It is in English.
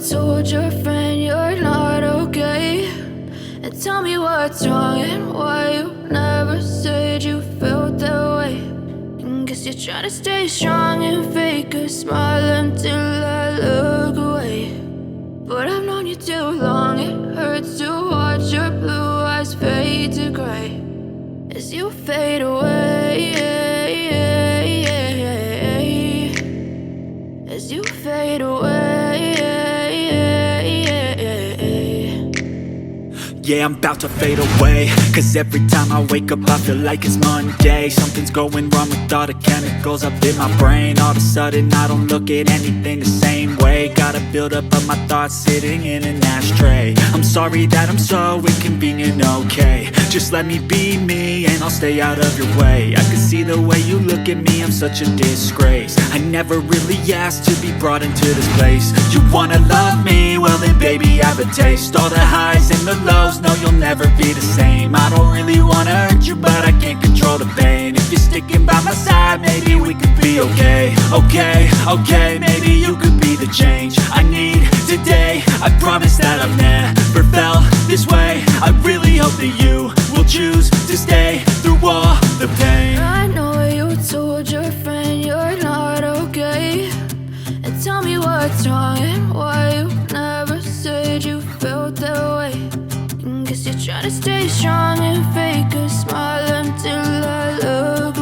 told your friend you're not okay, and tell me what's wrong and why you never said you felt that way. And guess you're trying to stay strong and fake a smile until I look away. But I've known you too long, it hurts to watch your blue eyes fade to gray as you fade away, as you fade away. Yeah, I'm about to fade away, cause every time I wake up I feel like it's Monday. Something's going wrong with all the chemicals up in my brain. All of a sudden I don't look at anything the same way. Gotta build up of my thoughts sitting in an ashtray. I'm sorry that I'm so inconvenient, okay. Just let me be me and I'll stay out of your way. I can see the way you look at me, I'm such a disgrace. I never really asked to be brought into this place. You wanna love me? Well then baby I have a taste. All the highs and the lows, no you'll never be the same. I don't really wanna hurt you but I can't control the pain. If you're sticking by my side maybe we could be okay. Okay, maybe you could be the change I need today. I promise that I've never felt this way. I really hope that you will choose to stay through all the pain. I know you told your friend you're not okay, and tell me what's wrong and why you never said you felt that way. And guess you're trying to stay strong and fake a smile until I look